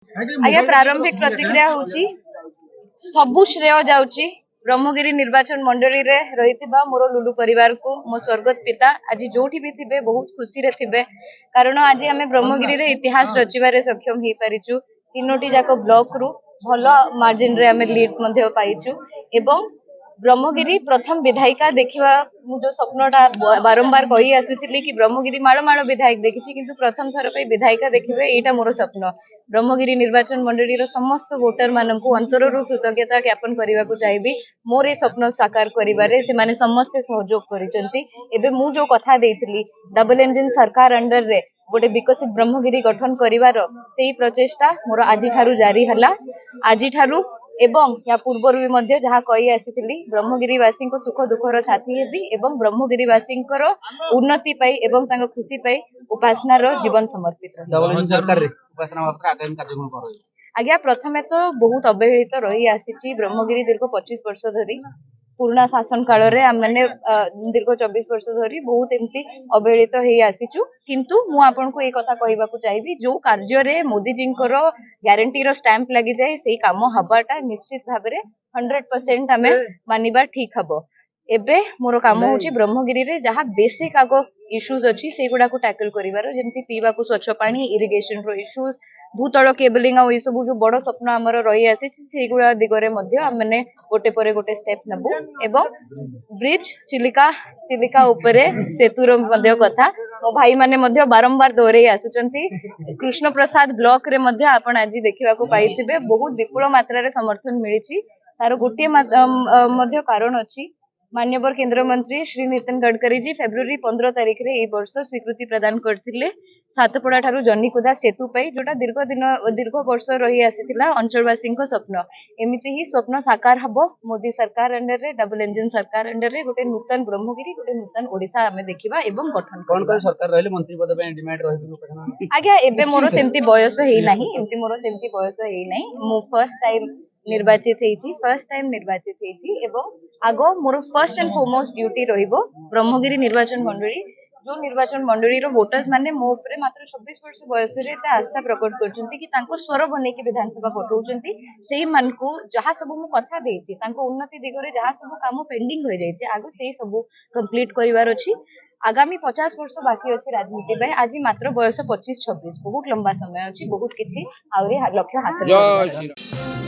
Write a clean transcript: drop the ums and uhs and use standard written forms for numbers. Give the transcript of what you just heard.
आज्ञा प्रारंभिक प्रतिक्रिया होची सबु श्रेय जाउची ब्रह्मगिरी निर्वाचन मंडली रे रहितिबा मोर लुलु परिवार को मो स्वर्गत पिता आज जोठी भी थिबे बहुत खुशी रे थिबे कारण आज आमे ब्रह्मगिरी रे इतिहास रचिबारे सक्षम ही परिचु तीनोटी जाको ब्लॉक रु भलो मार्जिन रे आमे लीड मध्ये पाइचु एवं ब्रह्मगिरी प्रथम विधायिका देखिबा मु जो स्वप्नटा बारंबार कहि आसुथिली कि ब्रह्मगिरी माळो माळो विधायक देखिछि किंतु प्रथम थर पई विधायिका देखिबे एटा मोर स्वप्न ब्रह्मगिरी निर्वाचन मंडली रो समस्त वोटर माननकु अंतररु कृतज्ञता ज्ञापन करबा को चाहेबी मोर ए स्वप्न साकार करिबारे से माने समस्त सहयोग करिसंती एबे मु जो कथा देइथिली डबल इंजन सरकार अंडर रे गोटे विकसित ब्रह्मगिरी गठन करिवार सेही प्रचेष्टा मोर आजि थारु जारी हला आजि थारु एवं या पूर्वर भी मध्य जहाँ कही आसी ब्रह्मगिरीवासी सुख दुखर साथी हेबी एवं ब्रह्मगिरीवासी उन्नति पाई एवं तांको खुशी पाई उपासना रो जीवन समर्पित आज्ञा प्रथमे तो बहुत अवहेलित रही आसी ब्रह्मगिरी दीर्घ 25 वर्ष धरी पुराना शासन काल रे आमने दीर्घ 24 वर्ष धरी बहुत एमती अवहेलित हो आसीचु किंतु मु आपन को ए कथा कहबा को चाहिबी जो कार्य रे मोदी जी को गारंटी रो स्टैंप लागि जाय सेही काम हबाटा निश्चित भाबरे 100% हमें मानिबा ठीक हबो एबे मोर काम होची ब्रह्मगिरी रे जहाँ बेसिक आगो इश्यूज अच्छी से गुडा को टैकल करिवार जेमती पीवा को स्वच्छ पानी इरिगेशन रो इश्यूज भूतल केबलिंग आ सब जो बड़ स्वप्न आमर रही आसी से गुडा दिगरे मध्य हमने गोटे परे गोटे स्टेप नबु एवं ब्रिज चिलिका चिलिका उपरे सेतुर मध्य कथा मो भाई माने मध्य बारंबार दोहरे आसुचंती कृष्ण प्रसाद ब्लॉक रे मध्य आपण आज देखिबा को पाइथिबे बहुत विपुल मात्रा रे समर्थन मिलिछि तार गोटे मध्य कारण अछि मान्यवर केंद्र मंत्री श्री नितिन गडकरी जी फेब्रुआरी 15 तारिख रे ए वर्ष स्वीकृति प्रदान करथिले सातपड़ा ठारू जन्नीकुदा सेतु पई जोटा दीर्घ वर्ष रही आसीथिला अंचलवासी स्वप्न एमिति ही स्वप्न साकार हबो मोदी सरकार अंडर रे डबल इंजन सरकार अंडर रे गोटे नूतन ब्रह्मगिरी गोटे नूतन ओडिसा हमें देखिबा एवं गठन कोन कोन सरकार रहले मंत्री पद पे डिमांड रहबे आज्ञा एबे मोर सेमती बयस हेई नाही एमती मोर सेमती बयस हेई नाही मु फर्स्ट टाइम निर्वाचित हेची एवं आगो more first and foremost duty रहिबो ब्रह्मगिरी निर्वाचन मंडली जो निर्वाचन मंडली रो वोटर्स माने मो ऊपर मात्र 26 वर्ष बयस रे एते आस्था प्रकट करचंती कि तांको स्वर बने कि विधानसभा पठौचंती सेही मान को जहा सब मु कथा देछि तांको उन्नति दिगरे जहा सब काम पेंडिंग होय जाय छै आगो सेही सब कंप्लीट करिवार अछि आगामी 50 वर्ष बाकी अछि राजनीति पे आज मात्र बयस 25-26 बहुत लंबा समय अछि बहुत किछि आउरी लक्ष्य हासिल